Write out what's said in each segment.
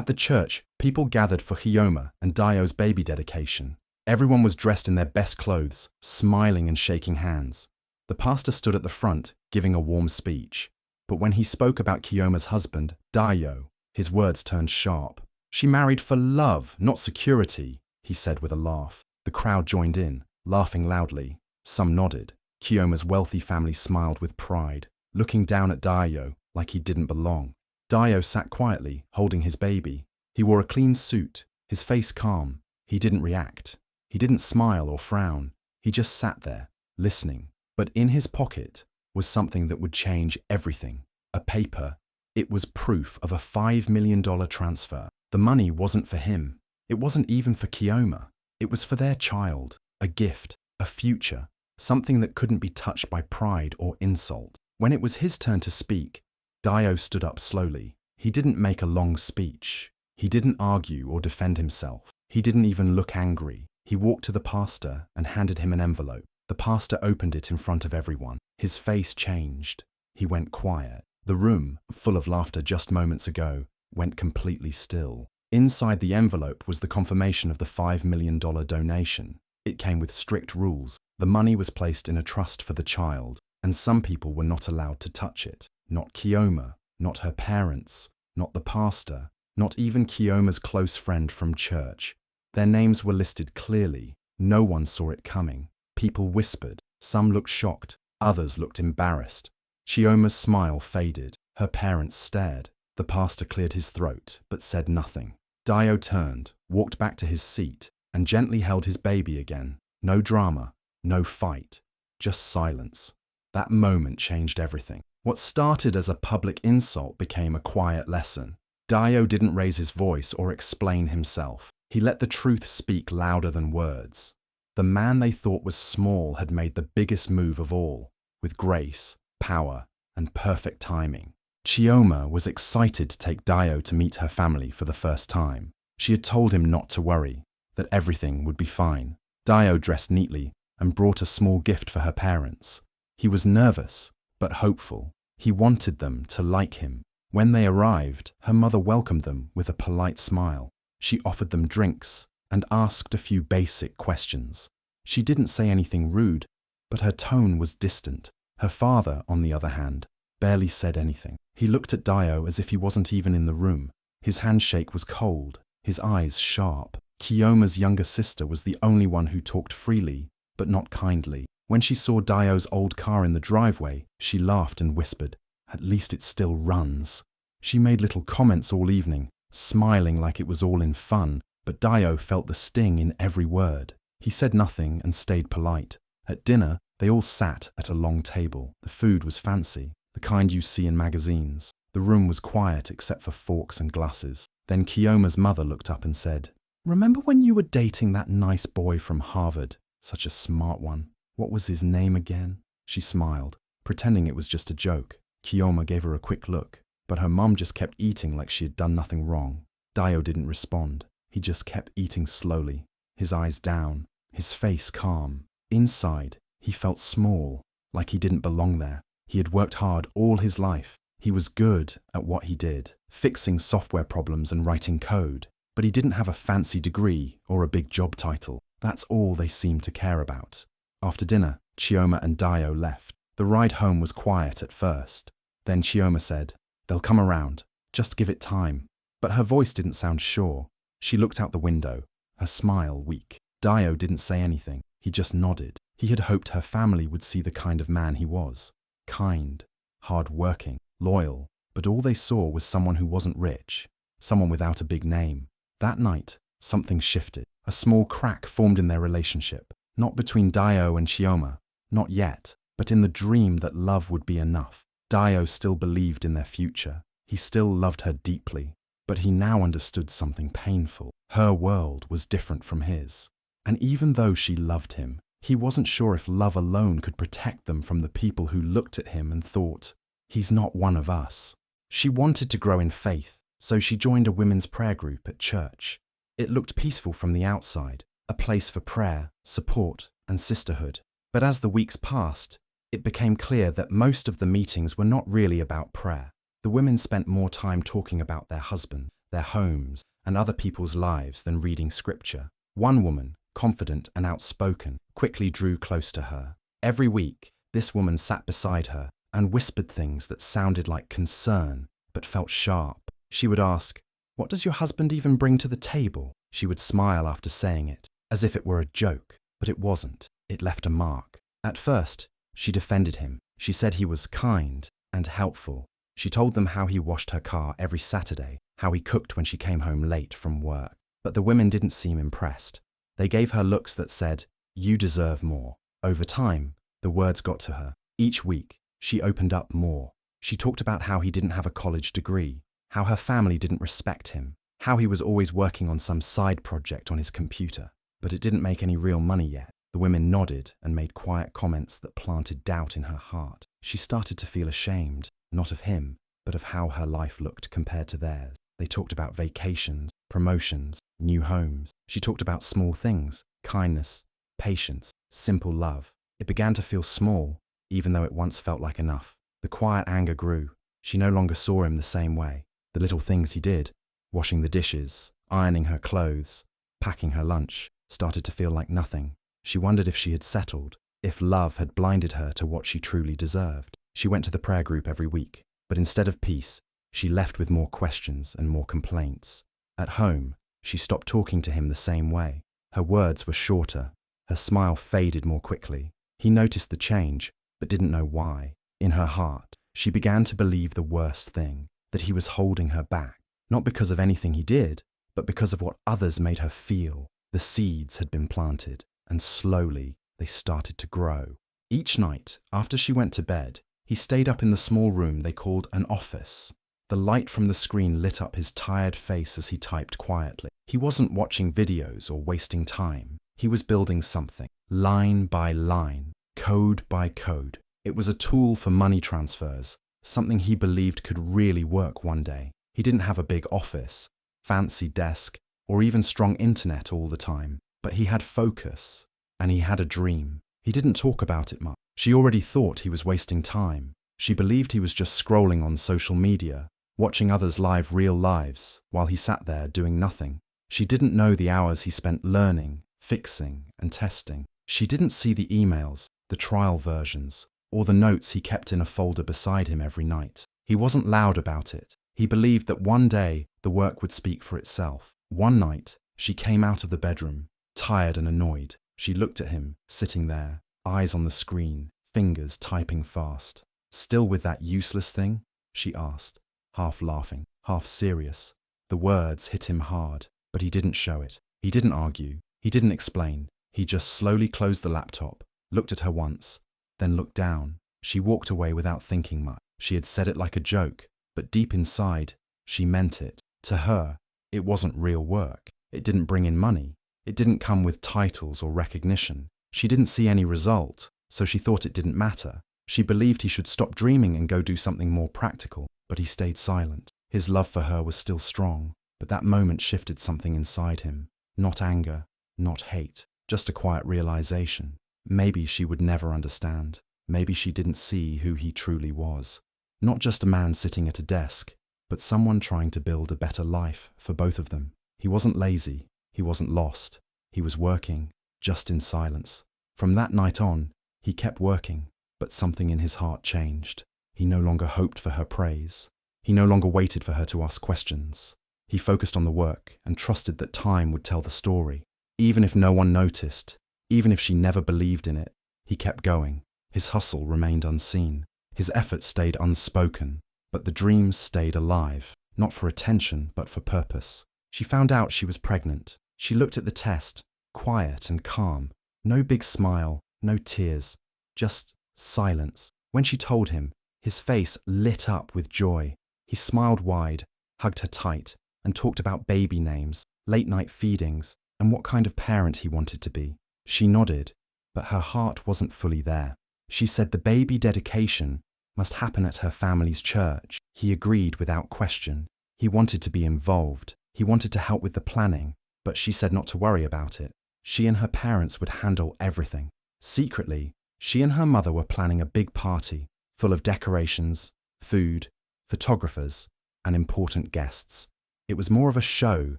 At the church, people gathered for Chioma and Dayo's baby dedication. Everyone was dressed in their best clothes, smiling and shaking hands. The pastor stood at the front, giving a warm speech. But when he spoke about Chioma's husband, Dayo, his words turned sharp. "She married for love, not security," he said with a laugh. The crowd joined in, laughing loudly. Some nodded. Chioma's wealthy family smiled with pride, looking down at Dayo like he didn't belong. Dayo sat quietly, holding his baby. He wore a clean suit, his face calm. He didn't react. He didn't smile or frown. He just sat there, listening. But in his pocket was something that would change everything. A paper. It was proof of a $5 million transfer. The money wasn't for him. It wasn't even for Chioma. It was for their child, a gift, a future, something that couldn't be touched by pride or insult. When it was his turn to speak, Dayo stood up slowly. He didn't make a long speech. He didn't argue or defend himself. He didn't even look angry. He walked to the pastor and handed him an envelope. The pastor opened it in front of everyone. His face changed. He went quiet. The room, full of laughter just moments ago, went completely still. Inside the envelope was the confirmation of the $5 million donation. It came with strict rules. The money was placed in a trust for the child, and some people were not allowed to touch it. Not Chioma, not her parents, not the pastor, not even Chioma's close friend from church. Their names were listed clearly. No one saw it coming. People whispered. Some looked shocked. Others looked embarrassed. Chioma's smile faded. Her parents stared. The pastor cleared his throat, but said nothing. Dayo turned, walked back to his seat, and gently held his baby again. No drama, no fight, just silence. That moment changed everything. What started as a public insult became a quiet lesson. Dayo didn't raise his voice or explain himself. He let the truth speak louder than words. The man they thought was small had made the biggest move of all, with grace, power, and perfect timing. Chioma was excited to take Dayo to meet her family for the first time. She had told him not to worry, that everything would be fine. Dayo dressed neatly and brought a small gift for her parents. He was nervous, but hopeful. He wanted them to like him. When they arrived, her mother welcomed them with a polite smile. She offered them drinks and asked a few basic questions. She didn't say anything rude, but her tone was distant. Her father, on the other hand, barely said anything. He looked at Dayo as if he wasn't even in the room. His handshake was cold, his eyes sharp. Chioma's younger sister was the only one who talked freely, but not kindly. When she saw Dayo's old car in the driveway, she laughed and whispered, "At least it still runs." She made little comments all evening, smiling like it was all in fun, but Dayo felt the sting in every word. He said nothing and stayed polite. At dinner, they all sat at a long table. The food was fancy, the kind you see in magazines. The room was quiet except for forks and glasses. Then Chioma's mother looked up and said, "Remember when you were dating that nice boy from Harvard? Such a smart one. What was his name again?" She smiled, pretending it was just a joke. Chioma gave her a quick look, but her mum just kept eating like she had done nothing wrong. Dayo didn't respond. He just kept eating slowly, his eyes down, his face calm. Inside, he felt small, like he didn't belong there. He had worked hard all his life. He was good at what he did, fixing software problems and writing code. But he didn't have a fancy degree or a big job title. That's all they seemed to care about. After dinner, Chioma and Dayo left. The ride home was quiet at first. Then Chioma said, "They'll come around. Just give it time." But her voice didn't sound sure. She looked out the window, her smile weak. Dayo didn't say anything. He just nodded. He had hoped her family would see the kind of man he was. Kind, hard-working, loyal. But all they saw was someone who wasn't rich, someone without a big name. That night, something shifted. A small crack formed in their relationship. Not between Dayo and Chioma, not yet, but in the dream that love would be enough. Dayo still believed in their future. He still loved her deeply, but he now understood something painful. Her world was different from his. And even though she loved him, he wasn't sure if love alone could protect them from the people who looked at him and thought, "He's not one of us." She wanted to grow in faith, so she joined a women's prayer group at church. It looked peaceful from the outside, a place for prayer, support, and sisterhood. But as the weeks passed, it became clear that most of the meetings were not really about prayer. The women spent more time talking about their husband. their homes, and other people's lives than reading scripture. One woman, confident and outspoken, quickly drew close to her. Every week, this woman sat beside her and whispered things that sounded like concern but felt sharp. She would ask, "What does your husband even bring to the table?" She would smile after saying it, as if it were a joke, but it wasn't. It left a mark. At first, she defended him. She said he was kind and helpful. She told them how he washed her car every Saturday, how he cooked when she came home late from work. But the women didn't seem impressed. They gave her looks that said, "You deserve more." Over time, the words got to her. Each week, she opened up more. She talked about how he didn't have a college degree, how her family didn't respect him, how he was always working on some side project on his computer, but it didn't make any real money yet. The women nodded and made quiet comments that planted doubt in her heart. She started to feel ashamed, not of him, but of how her life looked compared to theirs. They talked about vacations, promotions, new homes. She talked about small things, kindness, patience, simple love. It began to feel small, even though it once felt like enough. The quiet anger grew. She no longer saw him the same way. The little things he did, washing the dishes, ironing her clothes, packing her lunch, started to feel like nothing. She wondered if she had settled, if love had blinded her to what she truly deserved. She went to the prayer group every week, but instead of peace, she left with more questions and more complaints. At home, she stopped talking to him the same way. Her words were shorter. Her smile faded more quickly. He noticed the change, but didn't know why. In her heart, she began to believe the worst thing, that he was holding her back, not because of anything he did, but because of what others made her feel. The seeds had been planted, and slowly they started to grow. Each night, after she went to bed, he stayed up in the small room they called an office. The light from the screen lit up his tired face as he typed quietly. He wasn't watching videos or wasting time. He was building something, line by line, code by code. It was a tool for money transfers, something he believed could really work one day. He didn't have a big office, fancy desk, or even strong internet all the time, but he had focus, and he had a dream. He didn't talk about it much. She already thought he was wasting time. She believed he was just scrolling on social media, watching others live real lives, while he sat there doing nothing. She didn't know the hours he spent learning, fixing, and testing. She didn't see the emails, the trial versions, or the notes he kept in a folder beside him every night. He wasn't loud about it. He believed that one day the work would speak for itself. One night, she came out of the bedroom, tired and annoyed. She looked at him, sitting there, eyes on the screen, fingers typing fast. "Still with that useless thing?" she asked, half laughing, half serious. The words hit him hard, but he didn't show it. He didn't argue. He didn't explain. He just slowly closed the laptop, looked at her once, then looked down. She walked away without thinking much. She had said it like a joke, but deep inside, she meant it. To her, it wasn't real work. It didn't bring in money. It didn't come with titles or recognition. She didn't see any result, so she thought it didn't matter. She believed he should stop dreaming and go do something more practical, but he stayed silent. His love for her was still strong, but that moment shifted something inside him. Not anger, not hate, just a quiet realization. Maybe she would never understand. Maybe she didn't see who he truly was. Not just a man sitting at a desk, but someone trying to build a better life for both of them. He wasn't lazy. He wasn't lost. He was working, just in silence. From that night on, he kept working, but something in his heart changed. He no longer hoped for her praise. He no longer waited for her to ask questions. He focused on the work and trusted that time would tell the story. Even if no one noticed, even if she never believed in it, he kept going. His hustle remained unseen. His effort stayed unspoken, but the dreams stayed alive, not for attention, but for purpose. She found out she was pregnant. She looked at the test, quiet and calm. No big smile, no tears, just silence. When she told him, his face lit up with joy. He smiled wide, hugged her tight, and talked about baby names, late-night feedings, and what kind of parent he wanted to be. She nodded, but her heart wasn't fully there. She said the baby dedication must happen at her family's church. He agreed without question. He wanted to be involved. He wanted to help with the planning, but she said not to worry about it. She and her parents would handle everything. Secretly, she and her mother were planning a big party, full of decorations, food, photographers, and important guests. It was more of a show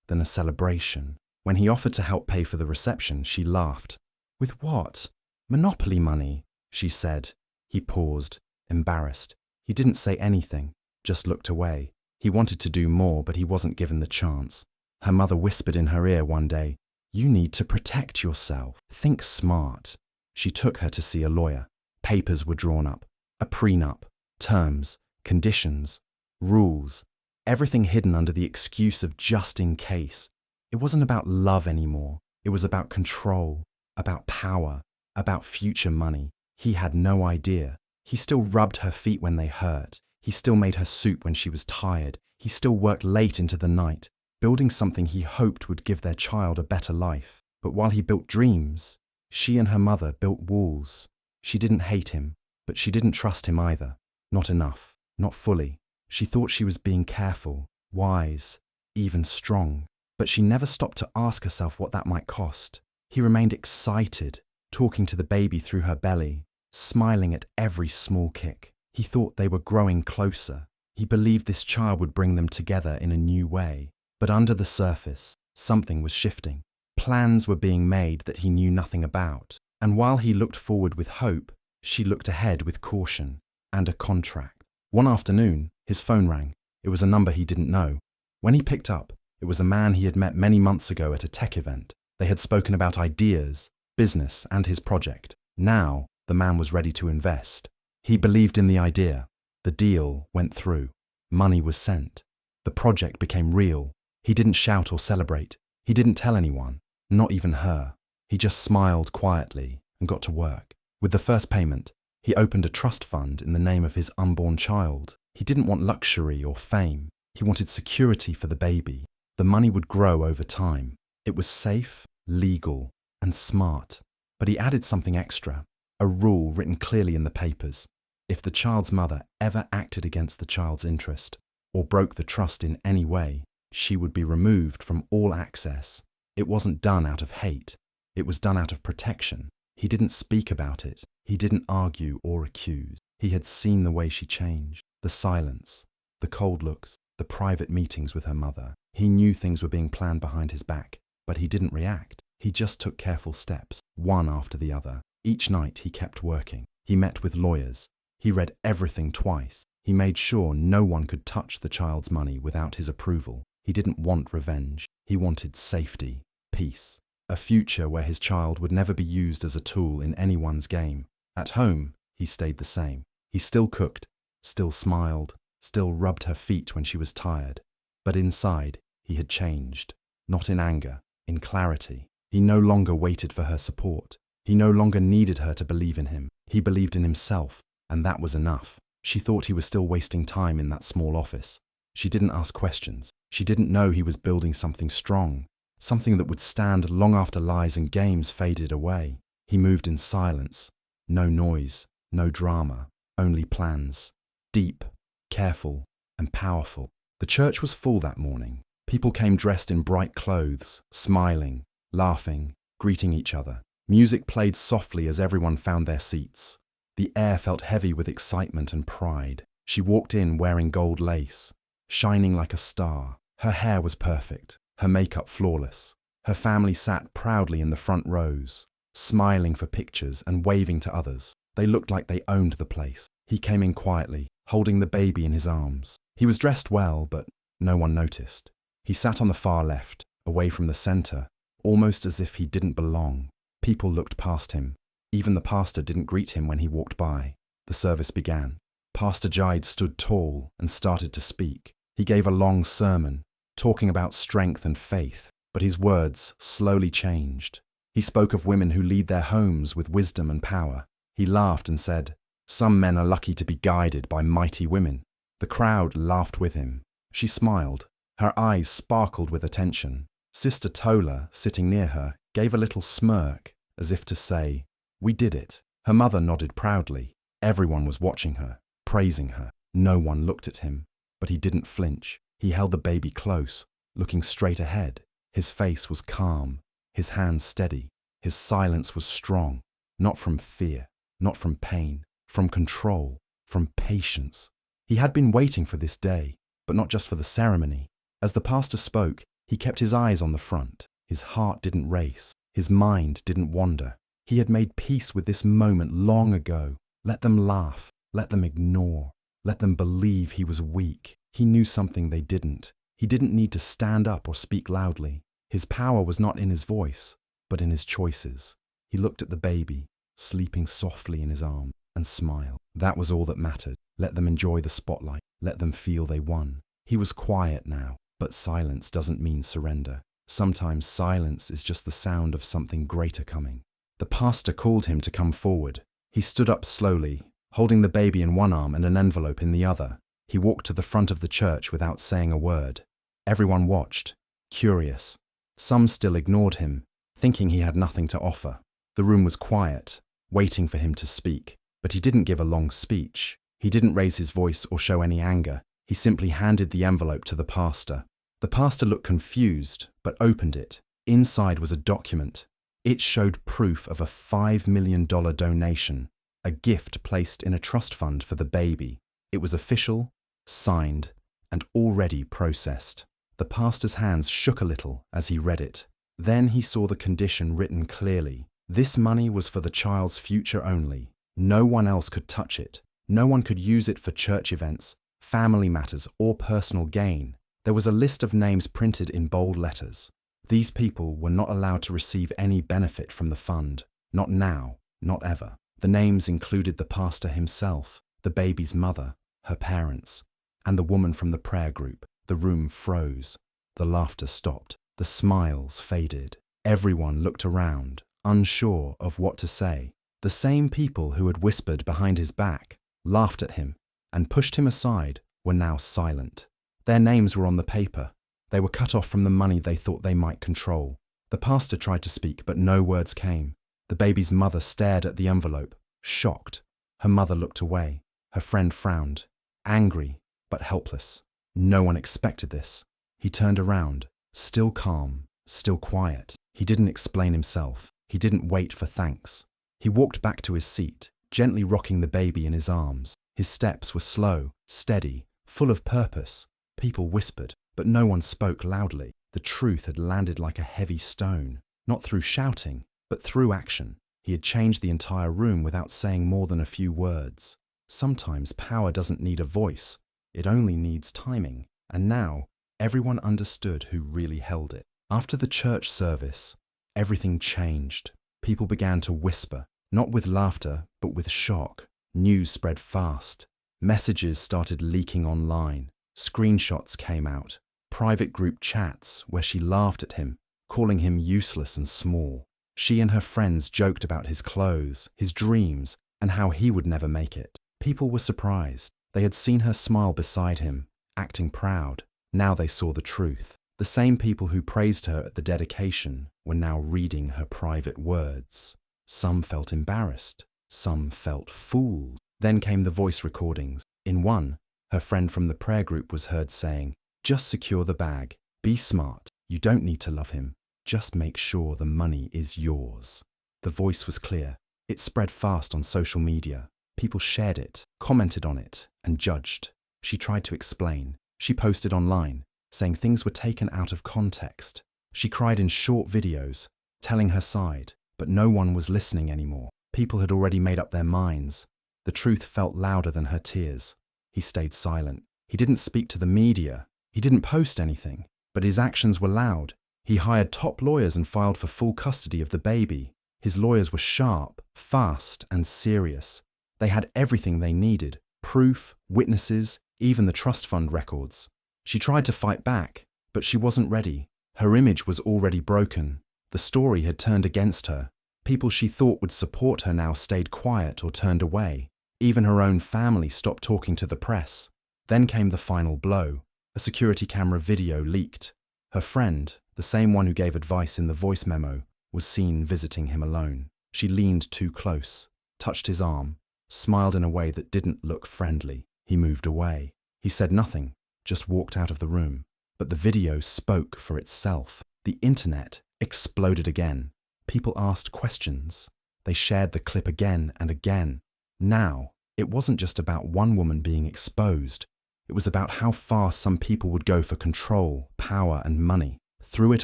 than a celebration. When he offered to help pay for the reception, she laughed. "With what?" "Monopoly money," she said. He paused, embarrassed. He didn't say anything, just looked away. He wanted to do more, but he wasn't given the chance. Her mother whispered in her ear one day, "You need to protect yourself. Think smart." She took her to see a lawyer. Papers were drawn up. A prenup, terms, conditions, rules, everything hidden under the excuse of just in case. It wasn't about love anymore. It was about control, about power, about future money. He had no idea. He still rubbed her feet when they hurt. He still made her soup when she was tired. He still worked late into the night, building something he hoped would give their child a better life. But while he built dreams, she and her mother built walls. She didn't hate him, but she didn't trust him either. Not enough, not fully. She thought she was being careful, wise, even strong. But she never stopped to ask herself what that might cost. He remained excited, talking to the baby through her belly, smiling at every small kick. He thought they were growing closer. He believed this child would bring them together in a new way. But under the surface, something was shifting. Plans were being made that he knew nothing about. And while he looked forward with hope, she looked ahead with caution and a contract. One afternoon, his phone rang. It was a number he didn't know. When he picked up, it was a man he had met many months ago at a tech event. They had spoken about ideas, business, and his project. Now, the man was ready to invest. He believed in the idea. The deal went through. Money was sent. The project became real. He didn't shout or celebrate. He didn't tell anyone, not even her. He just smiled quietly and got to work. With the first payment, he opened a trust fund in the name of his unborn child. He didn't want luxury or fame. He wanted security for the baby. The money would grow over time. It was safe, legal, and smart. But he added something extra, a rule written clearly in the papers. If the child's mother ever acted against the child's interest or broke the trust in any way, she would be removed from all access. It wasn't done out of hate. It was done out of protection. He didn't speak about it. He didn't argue or accuse. He had seen the way she changed, the silence, the cold looks, the private meetings with her mother. He knew things were being planned behind his back, but he didn't react. He just took careful steps, one after the other. Each night he kept working. He met with lawyers. He read everything twice. He made sure no one could touch the child's money without his approval. He didn't want revenge. He wanted safety, peace, a future where his child would never be used as a tool in anyone's game. At home, he stayed the same. He still cooked, still smiled, still rubbed her feet when she was tired. But inside, he had changed. Not in anger, in clarity. He no longer waited for her support. He no longer needed her to believe in him. He believed in himself, and that was enough. She thought he was still wasting time in that small office. She didn't ask questions. She didn't know he was building something strong, something that would stand long after lies and games faded away. He moved in silence. No noise, no drama, only plans. Deep, careful, and powerful. The church was full that morning. People came dressed in bright clothes, smiling, laughing, greeting each other. Music played softly as everyone found their seats. The air felt heavy with excitement and pride. She walked in wearing gold lace, shining like a star. Her hair was perfect, her makeup flawless. Her family sat proudly in the front rows, smiling for pictures and waving to others. They looked like they owned the place. He came in quietly, holding the baby in his arms. He was dressed well, but no one noticed. He sat on the far left, away from the center, almost as if he didn't belong. People looked past him. Even the pastor didn't greet him when he walked by. The service began. Pastor Jide stood tall and started to speak. He gave a long sermon, talking about strength and faith, but his words slowly changed. He spoke of women who lead their homes with wisdom and power. He laughed and said, "Some men are lucky to be guided by mighty women." The crowd laughed with him. She smiled. Her eyes sparkled with attention. Sister Tola, sitting near her, gave a little smirk, as if to say, "We did it." Her mother nodded proudly. Everyone was watching her, praising her. No one looked at him, but he didn't flinch. He held the baby close, looking straight ahead. His face was calm, his hands steady. His silence was strong, not from fear, not from pain, from control, from patience. He had been waiting for this day, but not just for the ceremony. As the pastor spoke, he kept his eyes on the front. His heart didn't race. His mind didn't wander. He had made peace with this moment long ago. Let them laugh. Let them ignore. Let them believe he was weak. He knew something they didn't. He didn't need to stand up or speak loudly. His power was not in his voice, but in his choices. He looked at the baby, sleeping softly in his arms, and smiled. That was all that mattered. Let them enjoy the spotlight. Let them feel they won. He was quiet now, but silence doesn't mean surrender. Sometimes silence is just the sound of something greater coming. The pastor called him to come forward. He stood up slowly, holding the baby in one arm and an envelope in the other. He walked to the front of the church without saying a word. Everyone watched, curious. Some still ignored him, thinking he had nothing to offer. The room was quiet, waiting for him to speak. But he didn't give a long speech. He didn't raise his voice or show any anger. He simply handed the envelope to the pastor. The pastor looked confused, but opened it. Inside was a document. It showed proof of a $5 million donation, a gift placed in a trust fund for the baby. It was official, signed, and already processed. The pastor's hands shook a little as he read it. Then he saw the condition written clearly. This money was for the child's future only. No one else could touch it. No one could use it for church events, family matters, or personal gain. There was a list of names printed in bold letters. These people were not allowed to receive any benefit from the fund. Not now, not ever. The names included the pastor himself, the baby's mother, her parents, and the woman from the prayer group. The room froze. The laughter stopped. The smiles faded. Everyone looked around, unsure of what to say. The same people who had whispered behind his back, laughed at him, and pushed him aside were now silent. Their names were on the paper. They were cut off from the money they thought they might control. The pastor tried to speak, but no words came. The baby's mother stared at the envelope, shocked. Her mother looked away. Her friend frowned, angry but helpless. No one expected this. He turned around, still calm, still quiet. He didn't explain himself. He didn't wait for thanks. He walked back to his seat, gently rocking the baby in his arms. His steps were slow, steady, full of purpose. People whispered, but no one spoke loudly. The truth had landed like a heavy stone, not through shouting, but through action. He had changed the entire room without saying more than a few words. Sometimes power doesn't need a voice, it only needs timing. And now, everyone understood who really held it. After the church service, everything changed. People began to whisper, not with laughter, but with shock. News spread fast. Messages started leaking online. Screenshots came out. Private group chats where she laughed at him, calling him useless and small. She and her friends joked about his clothes, his dreams, and how he would never make it. People were surprised. They had seen her smile beside him, acting proud. Now they saw the truth. The same people who praised her at the dedication were now reading her private words. Some felt embarrassed. Some felt fooled. Then came the voice recordings. In one, her friend from the prayer group was heard saying, "Just secure the bag. Be smart. You don't need to love him. Just make sure the money is yours." The voice was clear. It spread fast on social media. People shared it, commented on it, and judged. She tried to explain. She posted online, saying things were taken out of context. She cried in short videos, telling her side, but no one was listening anymore. People had already made up their minds. The truth felt louder than her tears. He stayed silent. He didn't speak to the media. He didn't post anything, but his actions were loud. He hired top lawyers and filed for full custody of the baby. His lawyers were sharp, fast, and serious. They had everything they needed: proof, witnesses, even the trust fund records. She tried to fight back, but she wasn't ready. Her image was already broken. The story had turned against her. People she thought would support her now stayed quiet or turned away. Even her own family stopped talking to the press. Then came the final blow. A security camera video leaked. Her friend, the same one who gave advice in the voice memo, was seen visiting him alone. She leaned too close, touched his arm, smiled in a way that didn't look friendly. He moved away. He said nothing, just walked out of the room. But the video spoke for itself. The internet exploded again. People asked questions. They shared the clip again and again. Now, it wasn't just about one woman being exposed. It was about how far some people would go for control, power, and money. Through it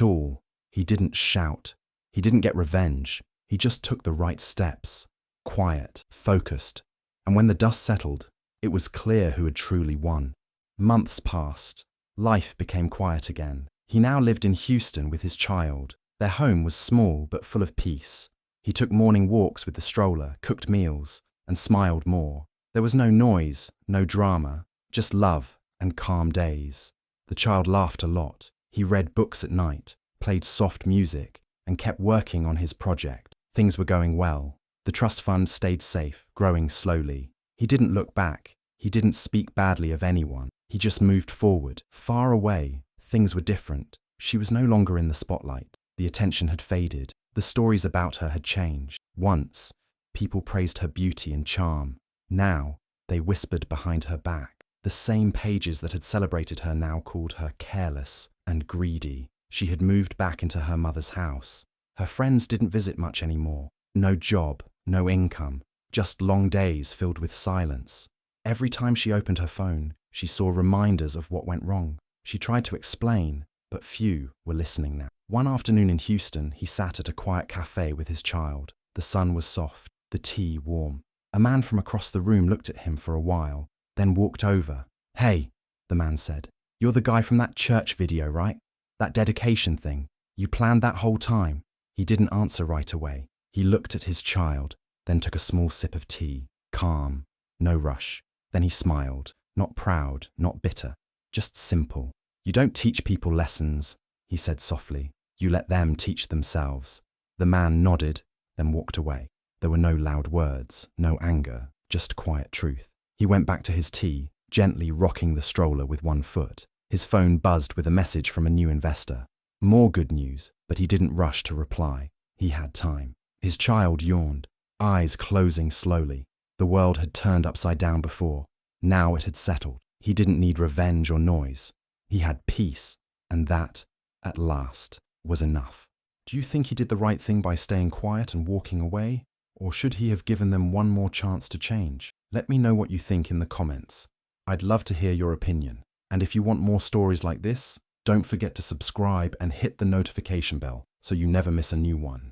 all, he didn't shout. He didn't get revenge. He just took the right steps. Quiet, focused. And when the dust settled, it was clear who had truly won. Months passed. Life became quiet again. He now lived in Houston with his child. Their home was small but full of peace. He took morning walks with the stroller, cooked meals, and smiled more. There was no noise, no drama, just love and calm days. The child laughed a lot. He read books at night, played soft music, and kept working on his project. Things were going well. The trust fund stayed safe, growing slowly. He didn't look back. He didn't speak badly of anyone. He just moved forward. Far away, things were different. She was no longer in the spotlight. The attention had faded. The stories about her had changed. Once, people praised her beauty and charm. Now, they whispered behind her back. The same pages that had celebrated her now called her careless and greedy. She had moved back into her mother's house. Her friends didn't visit much anymore. No job, no income, just long days filled with silence. Every time she opened her phone, she saw reminders of what went wrong. She tried to explain, but few were listening now. One afternoon in Houston, he sat at a quiet cafe with his child. The sun was soft, the tea warm. A man from across the room looked at him for a while, then walked over. "Hey," the man said, "you're the guy from that church video, right? That dedication thing. You planned that whole time." He didn't answer right away. He looked at his child, then took a small sip of tea. Calm, no rush. Then he smiled, not proud, not bitter, just simple. "You don't teach people lessons," he said softly. "You let them teach themselves." The man nodded, then walked away. There were no loud words, no anger, just quiet truth. He went back to his tea, gently rocking the stroller with one foot. His phone buzzed with a message from a new investor. More good news, but he didn't rush to reply. He had time. His child yawned, eyes closing slowly. The world had turned upside down before. Now it had settled. He didn't need revenge or noise. He had peace, and that, at last, was enough. Do you think he did the right thing by staying quiet and walking away? Or should he have given them one more chance to change? Let me know what you think in the comments. I'd love to hear your opinion. And if you want more stories like this, don't forget to subscribe and hit the notification bell so you never miss a new one.